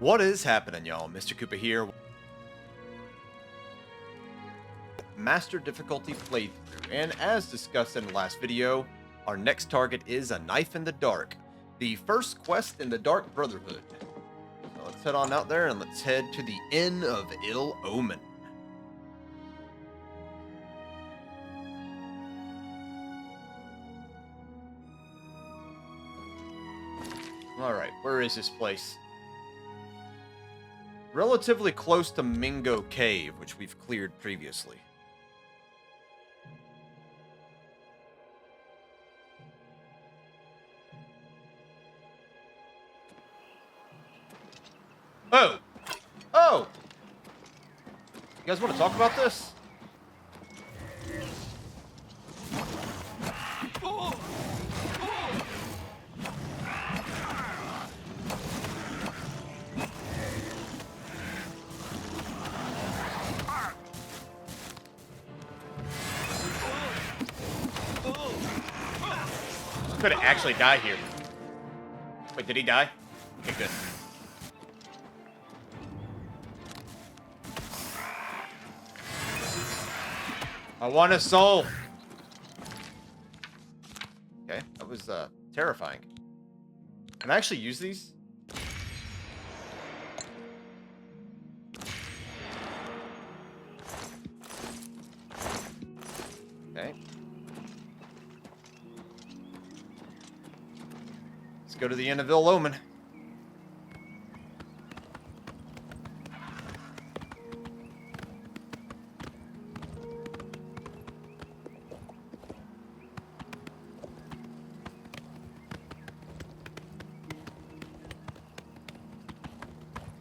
What is happening, y'all? Mr. Koopa here. Master difficulty playthrough, and as discussed in the last video, our next target is a knife in the dark, the first quest in the Dark Brotherhood. So let's head on out there and let's head to the Inn of Ill Omen. Alright, where is this place? Relatively close to Mingo Cave, which we've cleared previously. Oh! Oh! You guys want to talk about this? Could have actually died here. Wait, did he die? Okay, good. I want a soul. Okay, that was terrifying. Can I actually use these? Okay. Let's go to the Inn of Ill Omen.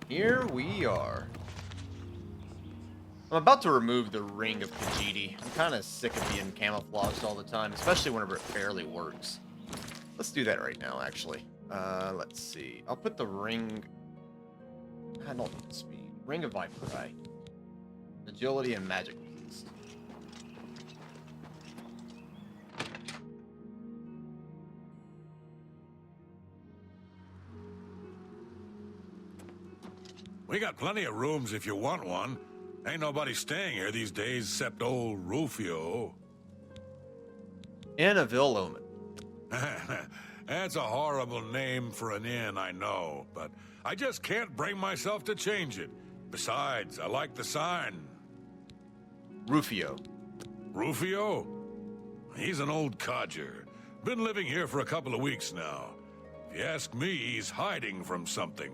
Here we are. I'm about to remove the Ring of Khajiit. I'm kind of sick of being camouflaged all the time, especially whenever it barely works. Let's do that right now, actually. Let's see. I'll put the ring... I don't need speed. Ring of Viper Eye. Agility and magic resist. We got plenty of rooms if you want one. Ain't nobody staying here these days except old Rufio. Inn of Ill Omen. That's a horrible name for an inn, I know, but I just can't bring myself to change it. Besides, I like the sign. Rufio. Rufio? He's an old codger. Been living here for a couple of weeks now. If you ask me, he's hiding from something.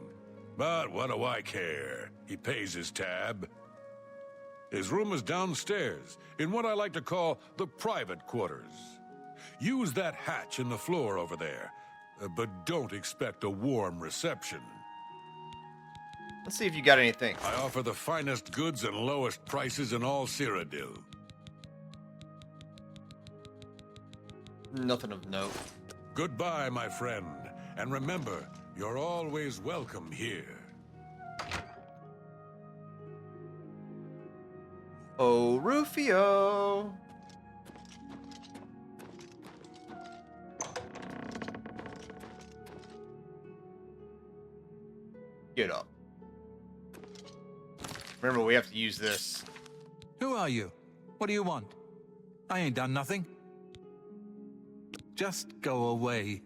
But what do I care? He pays his tab. His room is downstairs, in what I like to call the private quarters. Use that hatch in the floor over there, but don't expect a warm reception. Let's see if you got anything. I offer the finest goods and lowest prices in all Cyrodiil. Nothing of note. Goodbye, my friend, and remember, you're always welcome here. Oh, Rufio! Get up. Remember, we have to use this. Who are you? What do you want? I ain't done nothing. Just go away.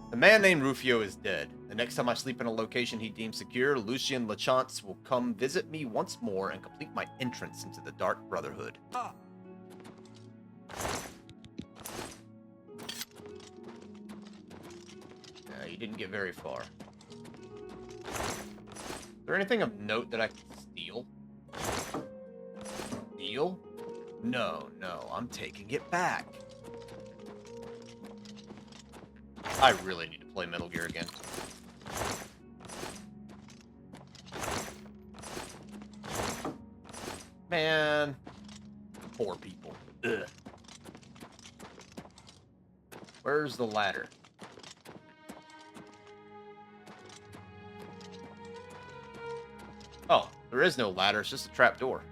The man named Rufio is dead. The next time I sleep in a location he deems secure, Lucien Lachance will come visit me once more and complete my entrance into the Dark Brotherhood. You didn't get very far. Is there anything of note that I can steal? Steal? No, I'm taking it back. I really need to play Metal Gear again. Man. Poor people. Ugh. Where's the ladder? Oh, there is no ladder, it's just a trap door.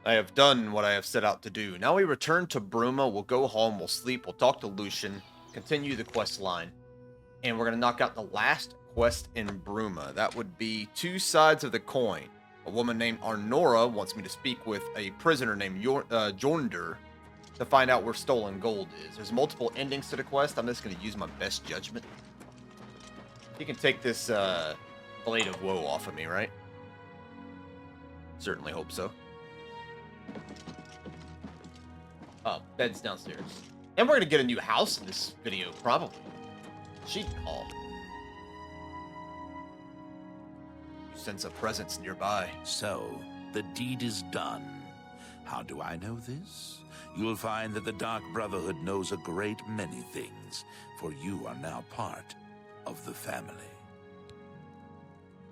I have done what I have set out to do. Now we return to Bruma, we'll go home, we'll sleep, we'll talk to Lucian, continue the quest line. And we're going to knock out the last quest in Bruma. That would be two sides of the coin. A woman named Arnora wants me to speak with a prisoner named Jorundr to find out where stolen gold is. There's multiple endings to the quest. I'm just going to use my best judgment. You can take this Blade of Woe off of me, right? Certainly hope so. Oh, bed's downstairs. And we're going to get a new house in this video, probably. Cheydinhal. You sense a presence nearby. So, the deed is done. How do I know this? You'll find that the Dark Brotherhood knows a great many things, for you are now part of the family.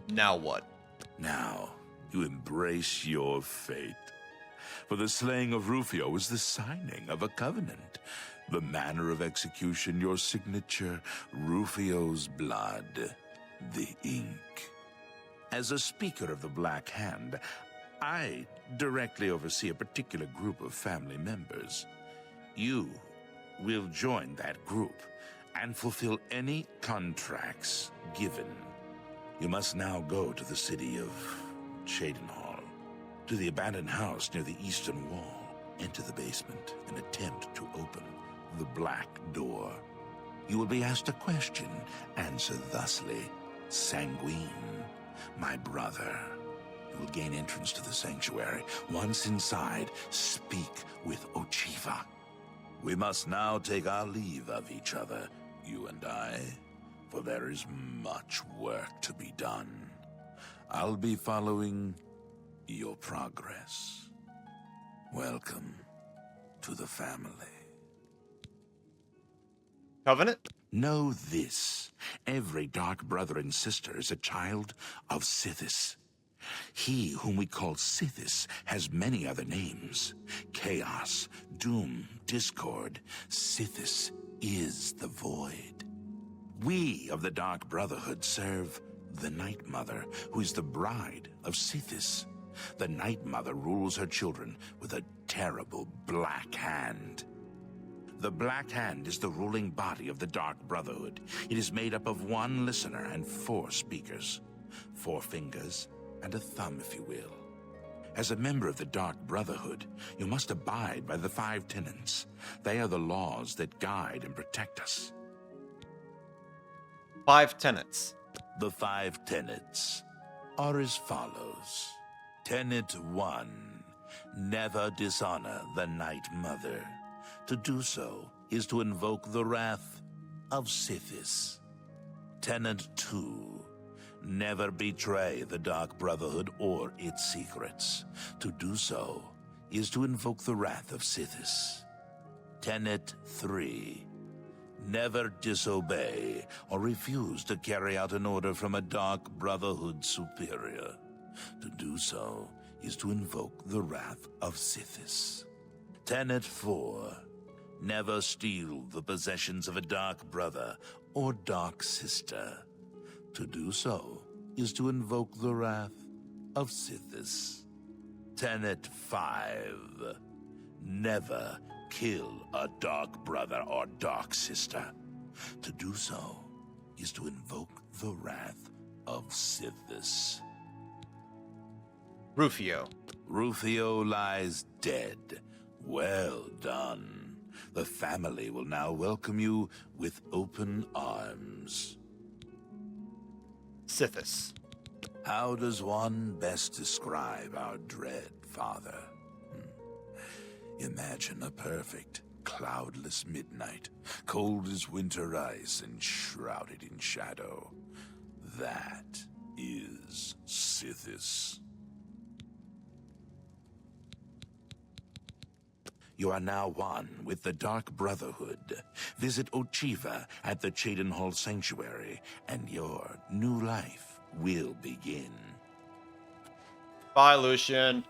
Now what? Now, you embrace your fate. For the slaying of Rufio is the signing of a covenant. The manner of execution, your signature, Rufio's blood, the ink. As a speaker of the Black Hand, I directly oversee a particular group of family members. You will join that group and fulfill any contracts given. You must now go to the city of Cheydinhal, to the abandoned house near the eastern wall. Enter the basement and attempt to open the black door. You will be asked a question. Answer thusly. Sanguine, my brother. You will gain entrance to the sanctuary. Once inside, speak with Ochiva. We must now take our leave of each other, you and I, for there is much work to be done. I'll be following your progress. Welcome to the family. Covenant? Know this. Every dark brother and sister is a child of Sithis. He whom we call Sithis has many other names. Chaos, Doom, Discord. Sithis is the Void. We of the Dark Brotherhood serve the Night Mother, who is the bride of Sithis. The Night Mother rules her children with a terrible black hand. The Black Hand is the ruling body of the Dark Brotherhood. It is made up of one listener and 4 speakers. 4 fingers and a thumb, if you will. As a member of the Dark Brotherhood, you must abide by the 5 tenets. They are the laws that guide and protect us. 5 tenets. The 5 tenets are as follows. Tenet 1. Never dishonor the Night Mother. To do so is to invoke the wrath of Sithis. Tenet 2. Never betray the Dark Brotherhood or its secrets. To do so is to invoke the wrath of Sithis. Tenet 3. Never disobey or refuse to carry out an order from a Dark Brotherhood superior. To do so is to invoke the wrath of Sithis. Tenet 4. Never steal the possessions of a Dark Brother or Dark Sister. To do so is to invoke the wrath of Sithis. Tenet 5. Never kill a Dark Brother or Dark Sister. To do so is to invoke the wrath of Sithis. Rufio. Rufio lies dead. Well done. The family will now welcome you with open arms. Sithis. How does one best describe our dread father? Imagine a perfect, cloudless midnight, cold as winter ice and shrouded in shadow. That is Sithis. You are now one with the Dark Brotherhood. Visit Ochiva at the Cheydinhal Sanctuary, and your new life will begin. Bye, Lucian.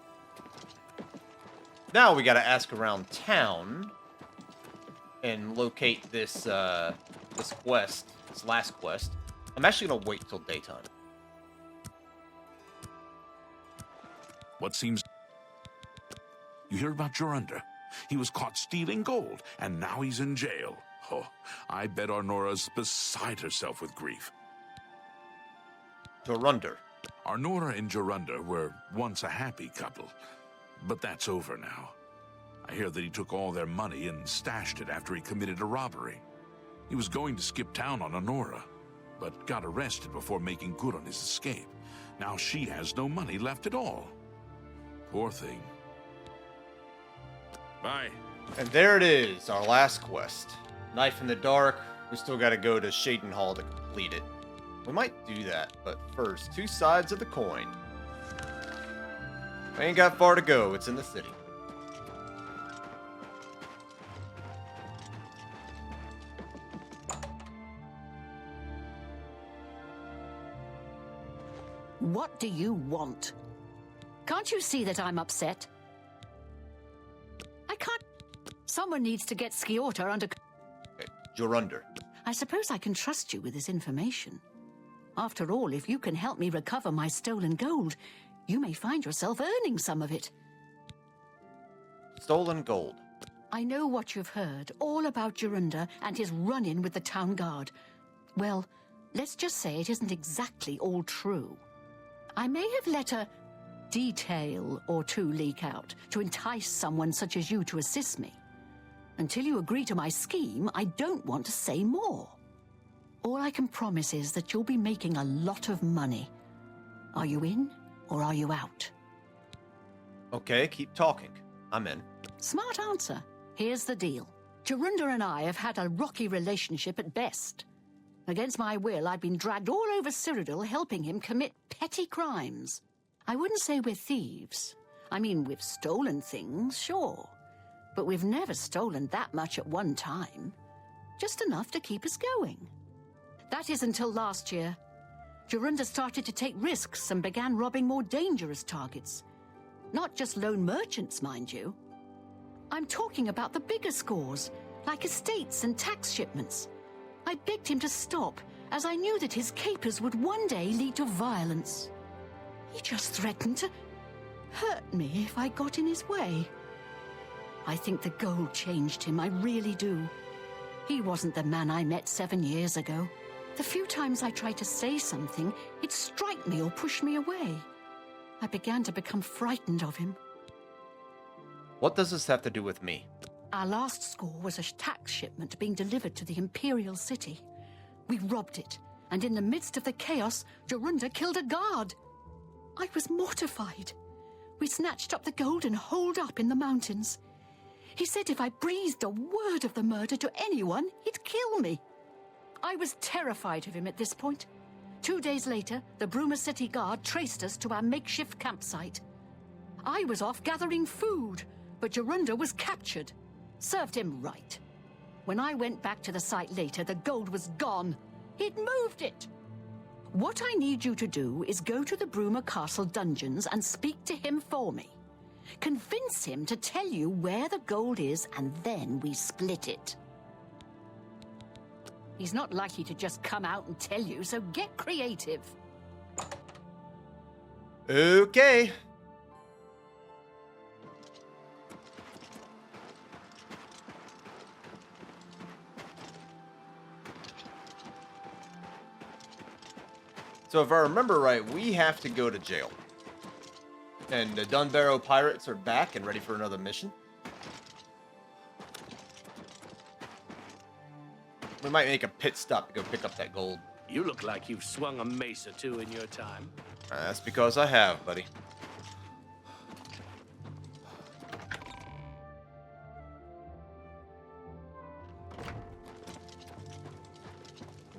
Now we gotta ask around town and locate this this quest, this last quest. I'm actually gonna wait till daytime. What seems... You hear about Jorundr? He was caught stealing gold, and now he's in jail. Oh, I bet Arnora's beside herself with grief. Jorundr. Arnora and Jorundr were once a happy couple, but that's over now. I hear that he took all their money and stashed it after he committed a robbery. He was going to skip town on Arnora, but got arrested before making good on his escape. Now she has no money left at all. Poor thing. Bye. And there it is, our last quest. Knife in the dark. We still gotta go to Cheydinhal to complete it. We might do that, but first, 2 sides of the coin. We ain't got far to go, it's in the city. What do you want? Can't you see that I'm upset? I can't... Someone needs to get Skiorta under... Okay, Jorundr. I suppose I can trust you with this information. After all, if you can help me recover my stolen gold, you may find yourself earning some of it. Stolen gold. I know what you've heard, all about Jorundr and his run-in with the town guard. Well, let's just say it isn't exactly all true. I may have let a detail or two leak out to entice someone such as you to assist me. Until you agree to my scheme, I don't want to say more. All I can promise is that you'll be making a lot of money. Are you in or are you out? Okay, keep talking. I'm in. Smart answer. Here's the deal. Jorundr and I have had a rocky relationship at best. Against my will, I've been dragged all over Cyrodiil helping him commit petty crimes. I wouldn't say we're thieves. I mean, we've stolen things, sure. But we've never stolen that much at one time. Just enough to keep us going. That is until last year. Jorundr started to take risks and began robbing more dangerous targets. Not just lone merchants, mind you. I'm talking about the bigger scores, like estates and tax shipments. I begged him to stop, as I knew that his capers would one day lead to violence. He just threatened to hurt me if I got in his way. I think the gold changed him, I really do. He wasn't the man I met 7 years ago. The few times I tried to say something, he'd strike me or push me away. I began to become frightened of him. What does this have to do with me? Our last score was a tax shipment being delivered to the Imperial City. We robbed it, and in the midst of the chaos, Jorundr killed a guard. I was mortified. We snatched up the gold and holed up in the mountains. He said if I breathed a word of the murder to anyone, he'd kill me. I was terrified of him at this point. 2 days later, the Bruma City Guard traced us to our makeshift campsite. I was off gathering food, but Jorundr was captured. Served him right. When I went back to the site later, the gold was gone. He'd moved it. What I need you to do is go to the Bruma Castle dungeons and speak to him for me. Convince him to tell you where the gold is, and then we split it. He's not likely to just come out and tell you, so get creative. Okay. So if I remember right, we have to go to jail. And the Dunbarrow pirates are back and ready for another mission. We might make a pit stop to go pick up that gold. You look like you've swung a mace or two in your time. That's because I have, buddy.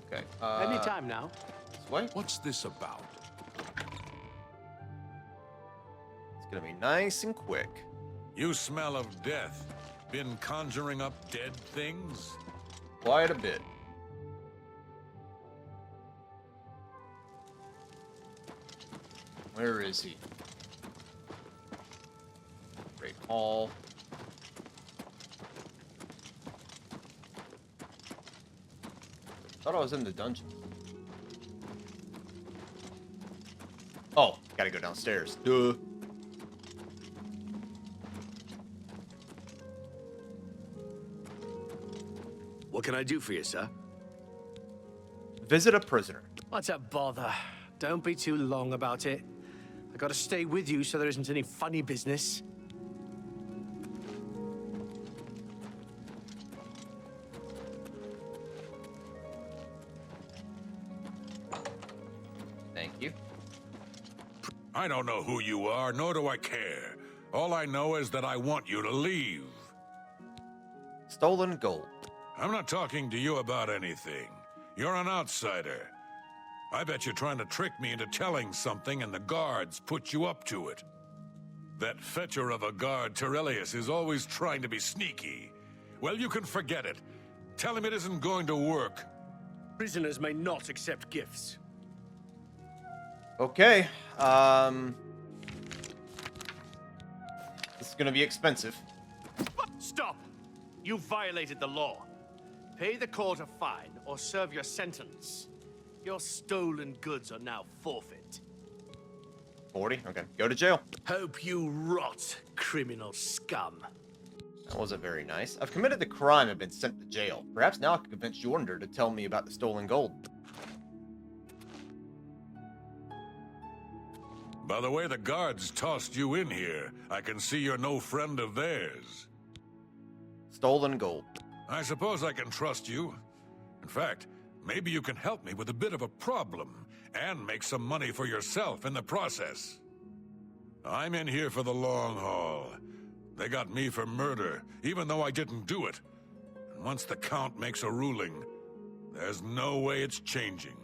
Okay. Anytime now. This way. What's this about? It's gonna be nice and quick. You smell of death. Been conjuring up dead things? Quite a bit. Where is he? Great Hall. Thought I was in the dungeon. Oh, gotta go downstairs. Duh. What can I do for you, sir? Visit a prisoner. What's a bother? Don't be too long about it. I gotta stay with you so there isn't any funny business. Thank you. I don't know who you are, nor do I care. All I know is that I want you to leave. Stolen gold. I'm not talking to you about anything. You're an outsider. I bet you're trying to trick me into telling something and the guards put you up to it. That fetcher of a guard, Terelius, is always trying to be sneaky. Well, you can forget it. Tell him it isn't going to work. Prisoners may not accept gifts. Okay. This is gonna be expensive. Stop! You violated the law. Pay the court a fine or serve your sentence. Your stolen goods are now forfeit. 40? Okay. Go to jail. Hope you rot, criminal scum. That wasn't very nice. I've committed the crime and been sent to jail. Perhaps now I can convince Jorundr to tell me about the stolen gold. By the way the guards tossed you in here, I can see you're no friend of theirs. Stolen gold. I suppose I can trust you. In fact, maybe you can help me with a bit of a problem, and make some money for yourself in the process. I'm in here for the long haul. They got me for murder, even though I didn't do it. And once the Count makes a ruling, there's no way it's changing.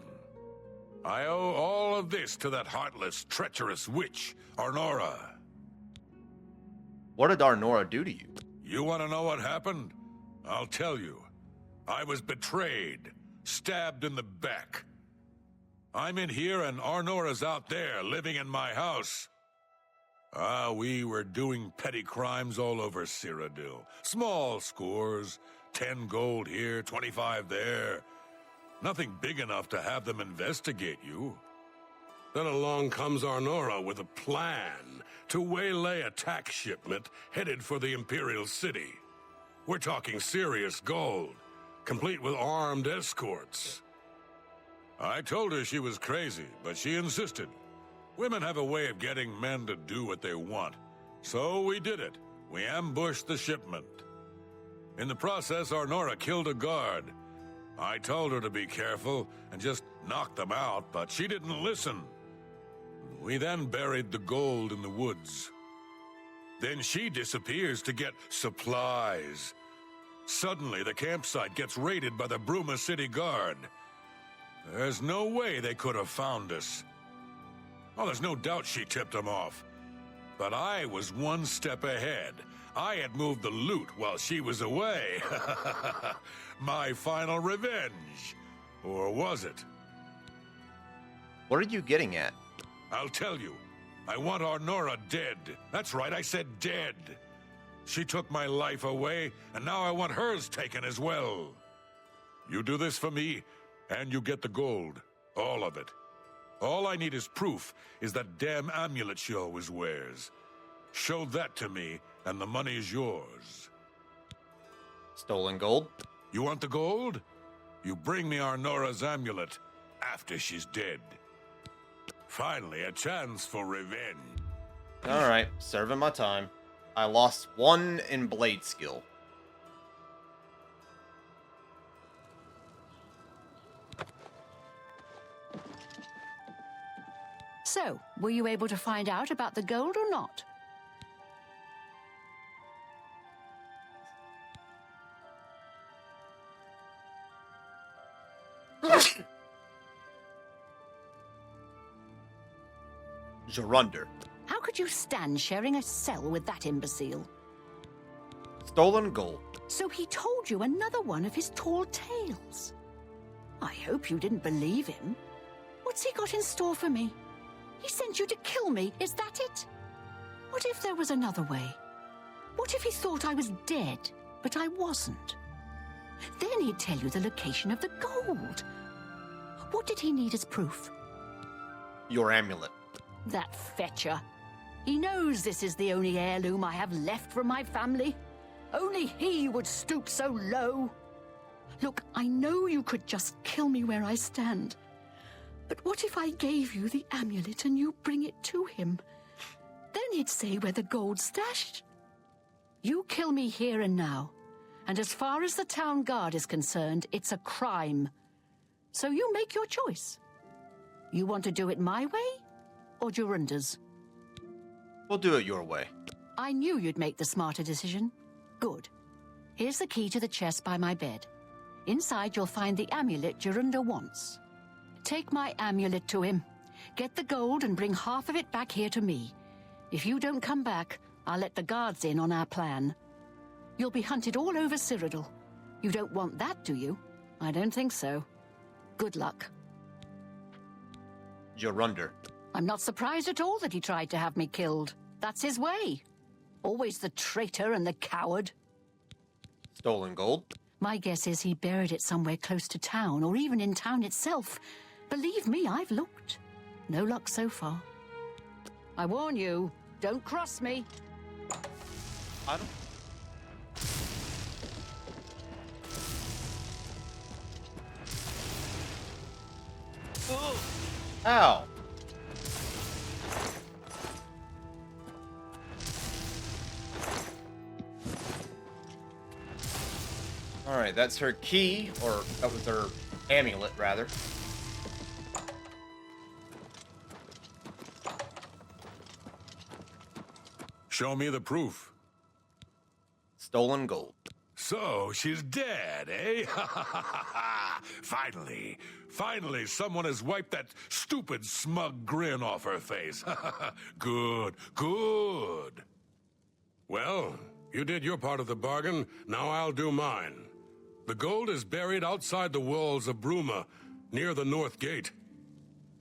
I owe all of this to that heartless, treacherous witch, Arnora. What did Arnora do to you? You want to know what happened? I'll tell you. I was betrayed, stabbed in the back. I'm in here and Arnora's out there, living in my house. We were doing petty crimes all over Cyrodiil. Small scores, 10 gold here, 25 there. Nothing big enough to have them investigate you. Then along comes Arnora with a plan to waylay a tax shipment headed for the Imperial City. We're talking serious gold, complete with armed escorts. I told her she was crazy, but she insisted. Women have a way of getting men to do what they want. So we did it. We ambushed the shipment. In the process, Arnora killed a guard. I told her to be careful and just knock them out, but she didn't listen. We then buried the gold in the woods. Then she disappears to get supplies. Suddenly, the campsite gets raided by the Bruma City Guard. There's no way they could have found us. Oh, there's no doubt she tipped them off. But I was one step ahead. I had moved the loot while she was away. My final revenge. Or was it? What are you getting at? I'll tell you. I want Arnora dead. That's right, I said dead. She took my life away, and now I want hers taken as well. You do this for me, and you get the gold. All of it. All I need is proof is that damn amulet she always wears. Show that to me, and the money is yours. Stolen gold? You want the gold? You bring me Arnora's amulet after she's dead. Finally, a chance for revenge. Alright, serving my time. I lost 1 in blade skill. So, were you able to find out about the gold or not? Jorundr. How could you stand sharing a cell with that imbecile? Stolen gold. So he told you another one of his tall tales. I hope you didn't believe him. What's he got in store for me? He sent you to kill me, is that it? What if there was another way? What if he thought I was dead, but I wasn't? Then he'd tell you the location of the gold. What did he need as proof? Your amulet. That fetcher. He knows this is the only heirloom I have left from my family. Only he would stoop so low. Look, I know you could just kill me where I stand. But what if I gave you the amulet and you bring it to him? Then he'd say where the gold's stashed. You kill me here and now. And as far as the town guard is concerned, it's a crime. So you make your choice. You want to do it my way or Jorundr's? We'll do it your way. I knew you'd make the smarter decision. Good. Here's the key to the chest by my bed. Inside you'll find the amulet Jorundr wants. Take my amulet to him. Get the gold and bring half of it back here to me. If you don't come back, I'll let the guards in on our plan. You'll be hunted all over Cyrodiil. You don't want that, do you? I don't think so. Good luck. Jorundr. I'm not surprised at all that he tried to have me killed. That's his way. Always the traitor and the coward. Stolen gold? My guess is he buried it somewhere close to town, or even in town itself. Believe me, I've looked. No luck so far. I warn you, don't cross me. I don't... Ow! Alright, that's her key, or that was her amulet, rather. Show me the proof. Stolen gold. So, she's dead, eh? Finally. Finally, someone has wiped that stupid, smug grin off her face. Good, good. Well, you did your part of the bargain, now I'll do mine. The gold is buried outside the walls of Bruma, near the North Gate.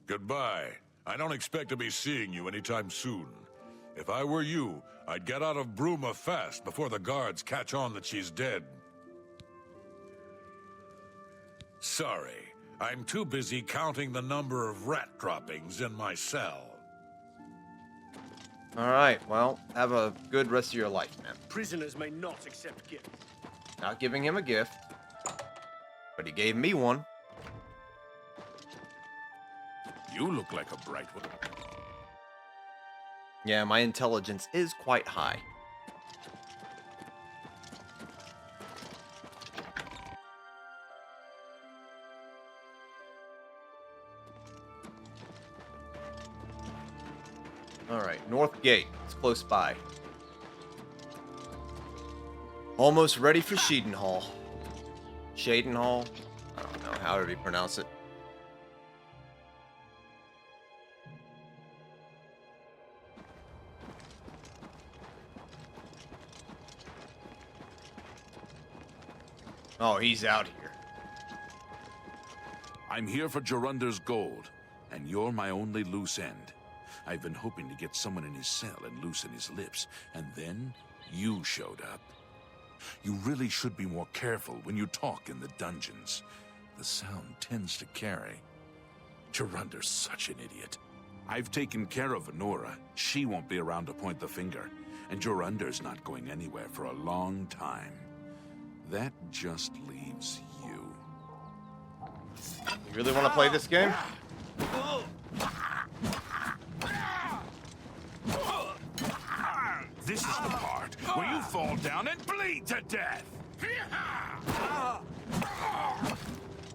Goodbye. I don't expect to be seeing you anytime soon. If I were you, I'd get out of Bruma fast before the guards catch on that she's dead. Sorry, I'm too busy counting the number of rat droppings in my cell. Alright, well, have a good rest of your life, man. Prisoners may not accept gifts. Not giving him a gift, but he gave me one. You look like a bright one. Yeah, my intelligence is quite high. Alright, North Gate. It's close by. Almost ready for Cheydinhal. Cheydinhal? I don't know how do you pronounce it. Oh, he's out here. I'm here for Jorundr's gold, and you're my only loose end. I've been hoping to get someone in his cell and loosen his lips, and then you showed up. You really should be more careful when you talk in the dungeons. The sound tends to carry. Jorundr's such an idiot. I've taken care of Arnora. She won't be around to point the finger, and Jorundr's not going anywhere for a long time. That just leaves you. You really want to play this game? This is the part where you fall down and bleed to death.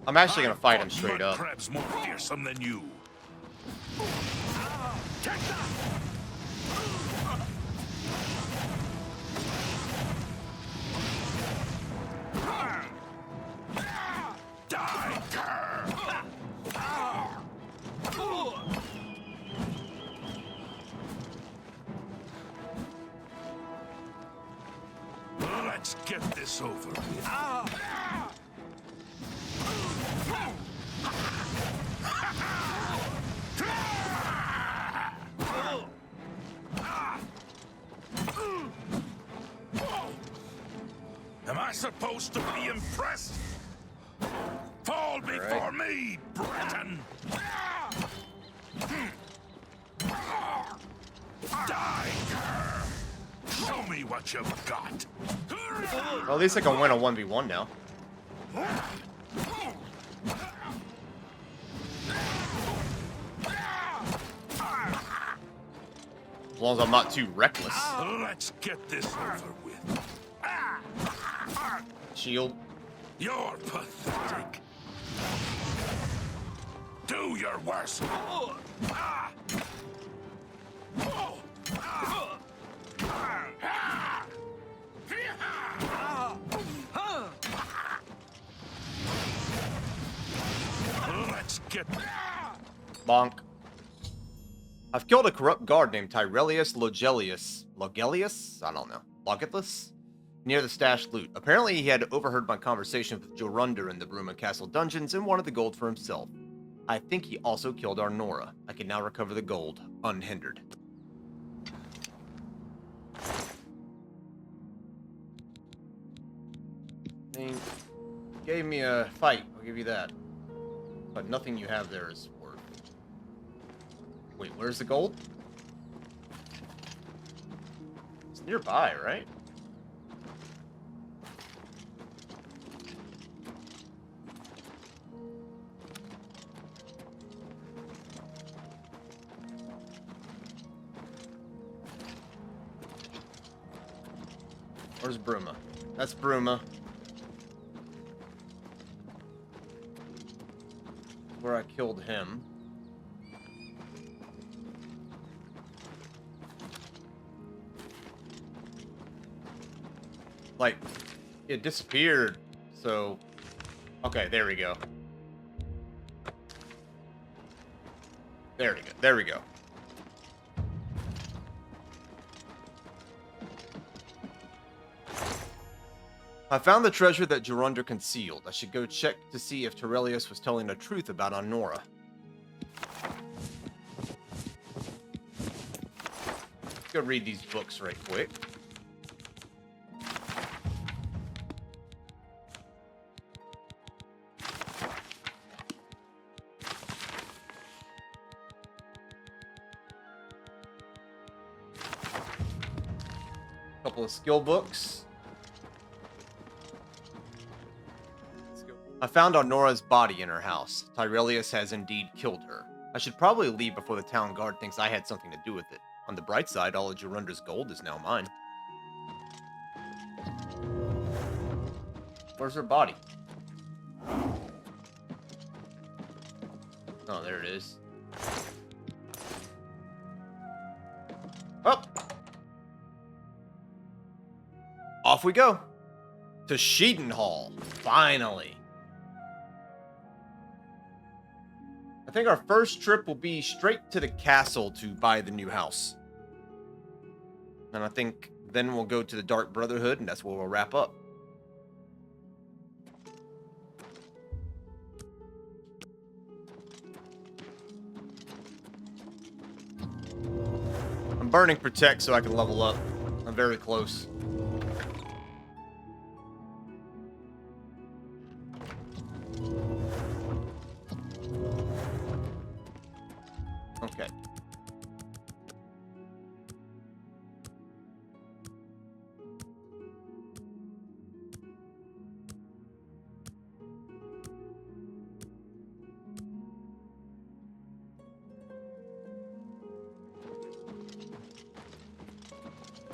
I'm actually gonna fight him straight up. Crab's more fearsome than you. Take that! Die, cur! Let's get this over with. Am I supposed to be impressed? Fall before me, Breton! Die, cur! Show me what you've got! Well, at least I can win a 1v1 now. As long as I'm not too reckless. Let's get this over with. Shield. You're pathetic. Do your worst. Let's get... Bonk. I've killed a corrupt guard named Tyrellius Logelius? I don't know. Logelius? Near the stashed loot. Apparently he had overheard my conversation with Jorundr in the Bruma Castle dungeons and wanted the gold for himself. I think he also killed Arnora. I can now recover the gold, unhindered. I mean, gave me a fight, I'll give you that. But nothing you have there is worth. Wait, where's the gold? It's nearby, right? Where's Bruma? That's Bruma. Where I killed him. Like, it disappeared, so... Okay, there we go. There we go. There we go. I found the treasure that Jorundr concealed. I should go check to see if Tyrellius was telling the truth about Arnora. Let's go read these books right quick. Couple of skill books. I found Arnora's body in her house. Tyrellius has indeed killed her. I should probably leave before the town guard thinks I had something to do with it. On the bright side, all of Jorundr's gold is now mine. Where's her body? Oh, there it is. Up! Off we go! To Cheydinhal, finally! I think our first trip will be straight to the castle to buy the new house. And I think then we'll go to the Dark Brotherhood, and that's where we'll wrap up. I'm burning Protect so I can level up. I'm very close. Okay.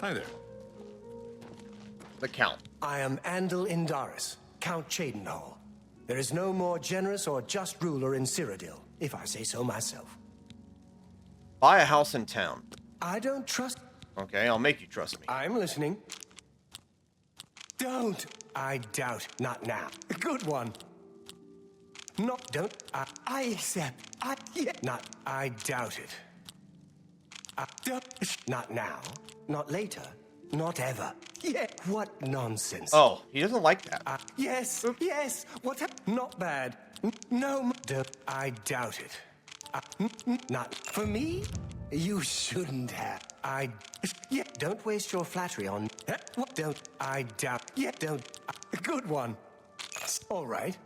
Hi there. The Count. I am Andal Indaris, Count Cheydinhal. There is no more generous or just ruler in Cyrodiil, if I say so myself. Buy a house in town. I don't trust... Okay, I'll make you trust me. I'm listening. Don't. I doubt. Not now. Good one. Not don't. I accept. Yeah. Not. I doubt it. Don't. Not now. Not later. Not ever. Yeah. What nonsense. Oh, he doesn't like that. Yes. Yes. What? Not bad. No. I doubt it. Not for me? You shouldn't have. Yeah, don't waste your flattery on... What? Don't... I doubt... Yeah, don't... Good one. All right.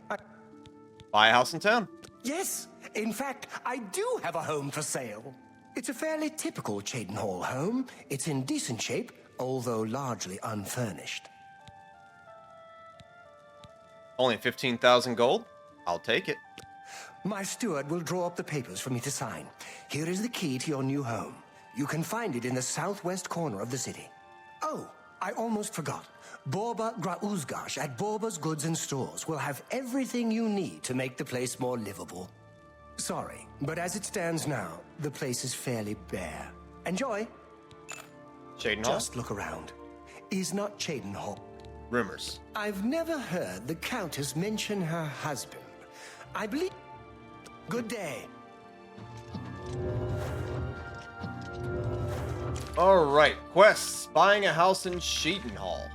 Buy a house in town. Yes. In fact, I do have a home for sale. It's a fairly typical Cheydinhal home. It's in decent shape, although largely unfurnished. Only 15,000 gold? I'll take it. My steward will draw up the papers for me to sign. Here is the key to your new home. You can find it in the southwest corner of the city. Oh, I almost forgot. Borba Grauzgash at Borba's Goods and Stores will have everything you need to make the place more livable. Sorry, but as it stands now, the place is fairly bare. Enjoy. Cheydinhal? Just look around. Is not Cheydinhal? Rumors. I've never heard the Countess mention her husband. I believe... Good day. Alright, quests. Buying a house in Cheydinhal.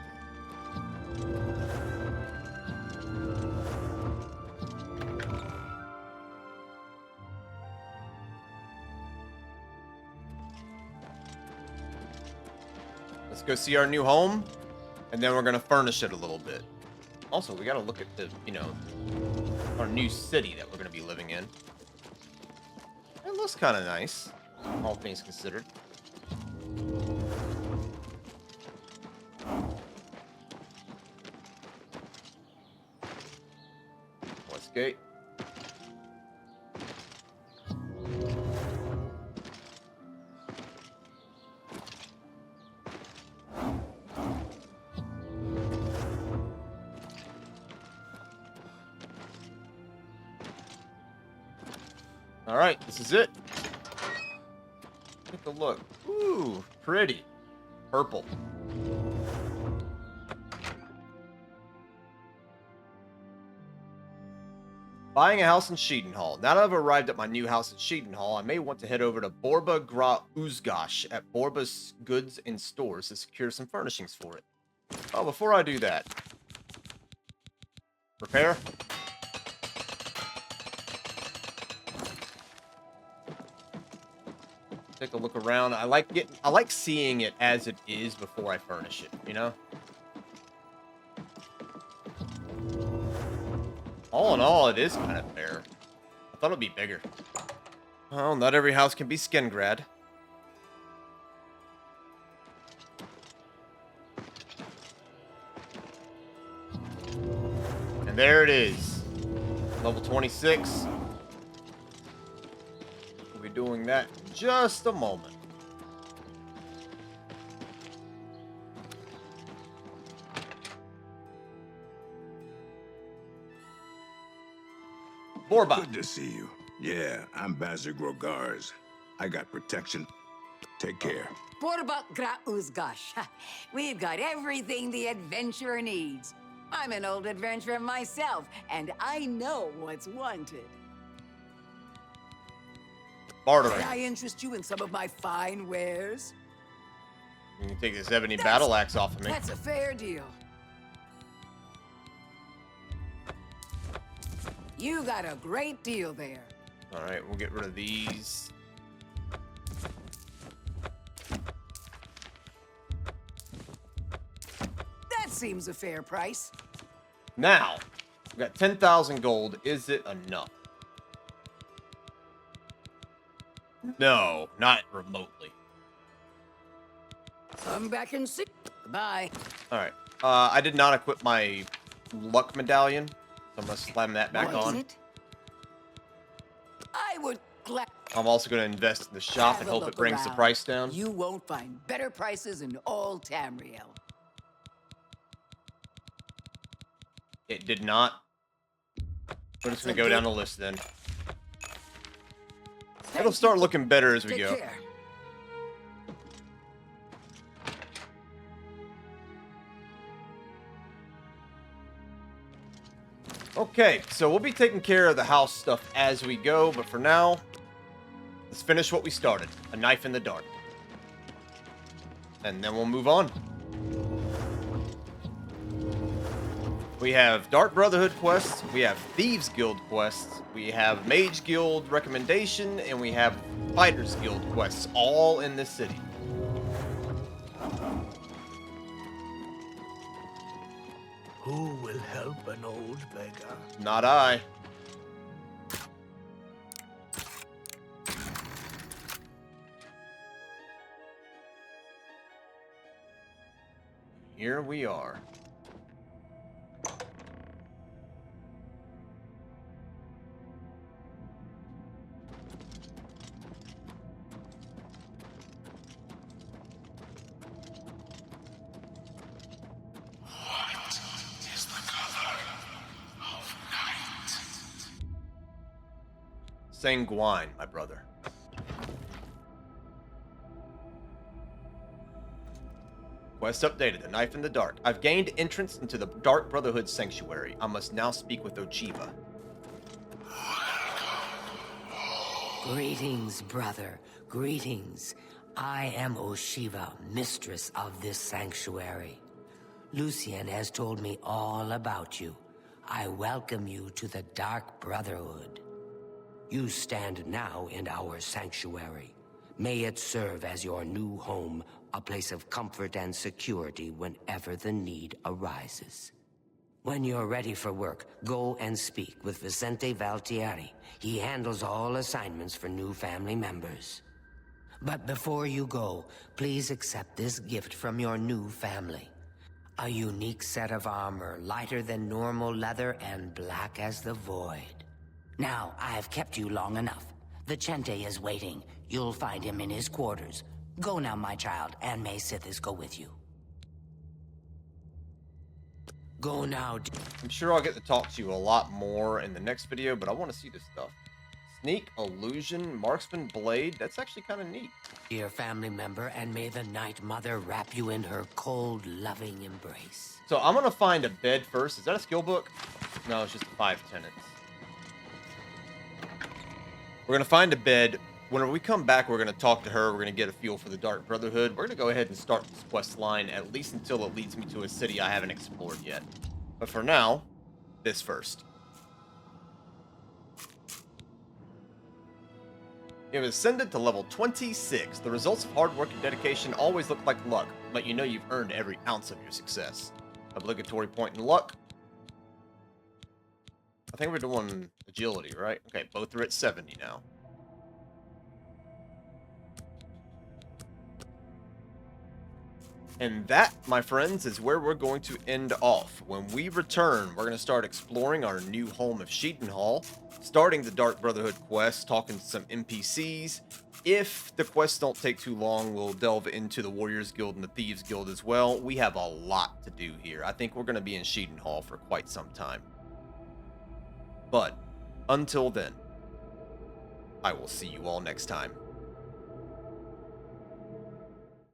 Let's go see our new home, and then we're gonna furnish it a little bit. Also, we gotta look at the, our new city that we're gonna be living in. It looks kind of nice, all things considered. Westgate. All right, this is it. Take a look. Ooh, pretty. Purple. Buying a house in Cheydinhal. Now that I've arrived at my new house in Cheydinhal, I may want to head over to Borba Grauzgash at Borba's Goods and Stores to secure some furnishings for it. Oh, before I do that. Repair. Take a look around. I like seeing it as it is before I furnish it, you know? All in all, it is kind of fair. I thought it'd be bigger. Well, not every house can be Skingrad. And there it is. Level 26. We'll be doing that in just a moment. Borba. Good to see you. Yeah, I'm Bazir Grogars. I got protection. Take care. Borba Grauzgash. We've got everything the adventurer needs. I'm an old adventurer myself, and I know what's wanted. Bartering. Can I interest you in some of my fine wares? You can take this ebony battle axe off of me. That's a fair deal. You got a great deal there. All right, we'll get rid of these. That seems a fair price. Now, we've got 10,000 gold. Is it enough? No, not remotely. Come back and see. Goodbye. All right. I did not equip my luck medallion, so I'm gonna slam that back What is on. it? I would I'm also gonna invest in the shop Have and a hope look it brings the around. price down. You won't find better prices in all Tamriel. It did not. We're just gonna go down the list then. It'll start looking better as we Take go. care. Okay, so we'll be taking care of the house stuff as we go, but for now, let's finish what we started. A knife in the dark. And then we'll move on. We have Dark Brotherhood quests, we have Thieves Guild quests, we have Mage Guild recommendation, and we have Fighters Guild quests, all in this city. Who will help an old beggar? Not I. Here we are. Sanguine, my brother. Quest updated. The Knife in the Dark. I've gained entrance into the Dark Brotherhood Sanctuary. I must now speak with Ochiva. Greetings, brother. Greetings. I am Oshiva, mistress of this sanctuary. Lucien has told me all about you. I welcome you to the Dark Brotherhood. You stand now in our sanctuary. May it serve as your new home, a place of comfort and security whenever the need arises. When you're ready for work, go and speak with Vicente Valtieri. He handles all assignments for new family members. But before you go, please accept this gift from your new family. A unique set of armor, lighter than normal leather and black as the void. Now, I've kept you long enough. Vicente is waiting. You'll find him in his quarters. Go now, my child, and may Sithis go with you. Go now. I'm sure I'll get to talk to you a lot more in the next video, but I want to see this stuff. Sneak, Illusion, Marksman Blade. That's actually kind of neat. Dear family member, and may the Night Mother wrap you in her cold, loving embrace. So I'm going to find a bed first. Is that a skill book? No, it's just 5 tenets. We're going to find a bed. Whenever we come back, we're going to talk to her. We're going to get a feel for the Dark Brotherhood. We're going to go ahead and start this quest line, at least until it leads me to a city I haven't explored yet. But for now, this first. You've ascended to level 26. The results of hard work and dedication always look like luck, but you know you've earned every ounce of your success. Obligatory point in luck. I think we're doing agility, right? Okay, both are at 70 now. And that, my friends, is where we're going to end off. When we return, we're going to start exploring our new home of Cheydinhal, starting the Dark Brotherhood quest, talking to some NPCs. If the quests don't take too long, we'll delve into the Warriors Guild and the Thieves Guild as well. We have a lot to do here. I think we're going to be in Cheydinhal for quite some time. But until then, I will see you all next time.